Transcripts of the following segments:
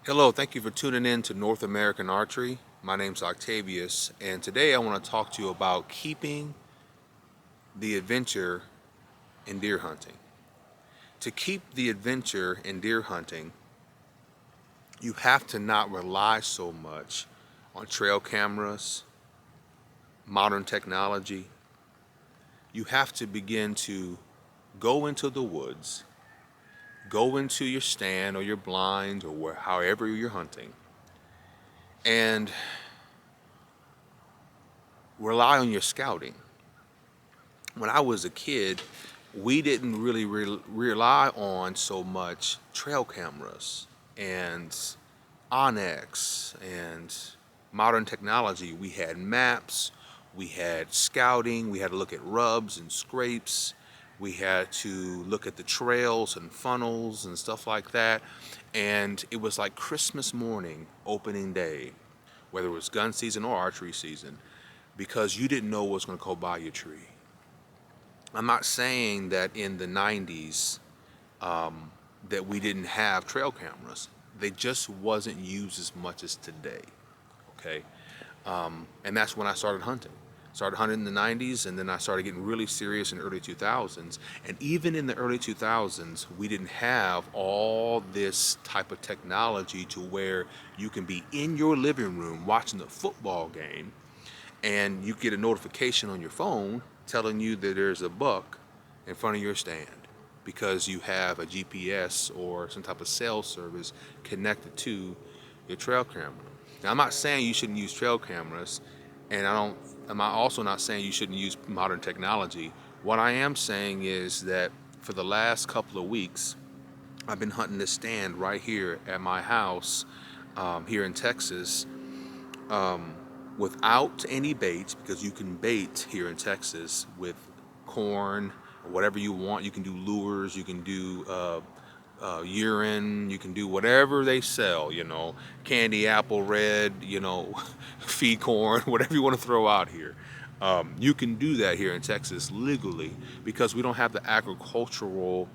Hello, thank you for tuning in to North American Archery. My name's Octavius, and today I want to talk to you about keeping the adventure in deer hunting. To keep the adventure in deer hunting, you have to not rely so much on trail cameras, modern technology. You have to begin to go into the woods, go into your stand or your blinds or however you're hunting, and rely on your scouting. When I was a kid, we didn't really rely on so much trail cameras and Onyx and modern technology. We had maps, we had scouting, we had to look at rubs and scrapes, we had to look at the trails and funnels and stuff like that. And it was like Christmas morning, opening day, whether it was gun season or archery season, because you didn't know what was going to go by your tree. I'm not saying that in the 90s that we didn't have trail cameras. They just wasn't used as much as today. Okay, and that's when I started hunting. Started hunting in the 90s, and then I started getting really serious in the early 2000s. And even in the early 2000s, we didn't have all this type of technology to where you can be in your living room watching the football game and you get a notification on your phone telling you that there's a buck in front of your stand because you have a GPS or some type of cell service connected to your trail camera. Now, I'm not saying you shouldn't use trail cameras, and I'm also not saying you shouldn't use modern technology. What I am saying is that for the last couple of weeks, I've been hunting this stand right here at my house here in Texas, without any baits, because you can bait here in Texas with corn or whatever you want. You can do lures, you can do urine, you can do whatever they sell, candy apple red, feed corn, whatever you want to throw out here. You can do that here in Texas legally because we don't have the agricultural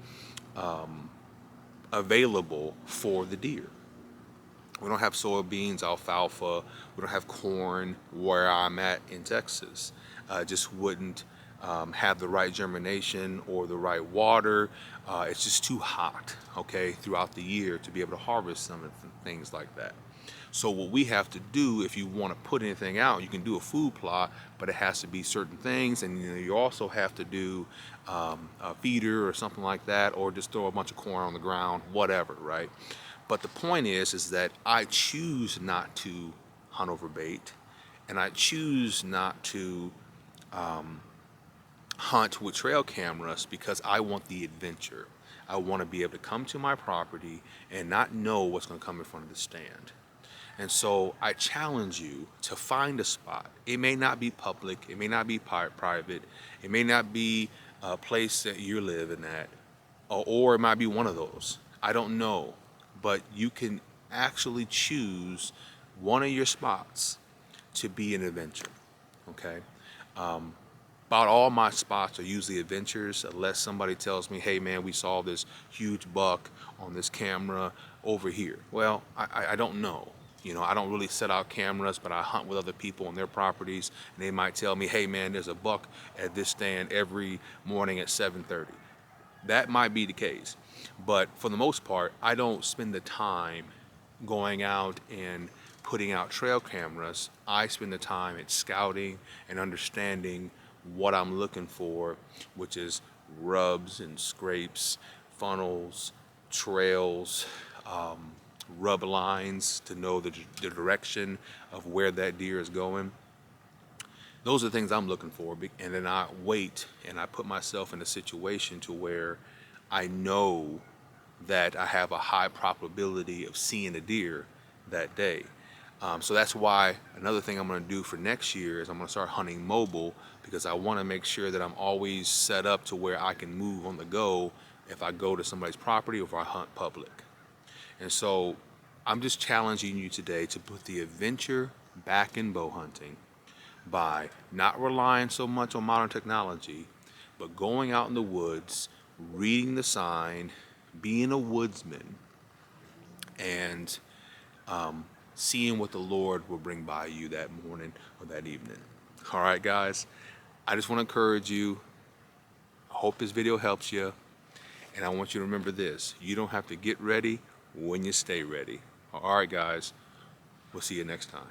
available for the deer. We don't have soybeans, alfalfa. We don't have corn where I'm at in Texas. Just wouldn't have the right germination or the right water. It's just too hot, okay, throughout the year to be able to harvest some of things like that. So what we have to do, if you want to put anything out, you can do a food plot, but it has to be certain things, and you also have to do a feeder or something like that, or just throw a bunch of corn on the ground, whatever, right? But the point is that I choose not to hunt over bait, and I choose not to hunt with trail cameras because I want the adventure. I want to be able to come to my property and not know what's going to come in front of the stand. And so I challenge you to find a spot. It may not be public, it may not be private, it may not be a place that you're living at, or it might be one of those. I don't know. But you can actually choose one of your spots to be an adventure, okay? About all my spots are usually adventures, unless somebody tells me, hey man, we saw this huge buck on this camera over here. Well, I don't know. I don't really set out cameras, but I hunt with other people on their properties, and they might tell me, hey man, there's a buck at this stand every morning at 7:30. That might be the case. But for the most part, I don't spend the time going out and putting out trail cameras. I spend the time at scouting and understanding what I'm looking for, which is rubs and scrapes, funnels, trails, rub lines to know the direction of where that deer is going. Those are the things I'm looking for, and then I wait and I put myself in a situation to where I know that I have a high probability of seeing a deer that day. So that's why another thing I'm going to do for next year is I'm going to start hunting mobile, because I want to make sure that I'm always set up to where I can move on the go if I go to somebody's property or if I hunt public. And so I'm just challenging you today to put the adventure back in bow hunting by not relying so much on modern technology, but going out in the woods, reading the sign, being a woodsman, and seeing what the Lord will bring by you that morning or that evening. All right, guys, I just want to encourage you. I hope this video helps you. And I want you to remember this. You don't have to get ready when you stay ready. All right, guys, we'll see you next time.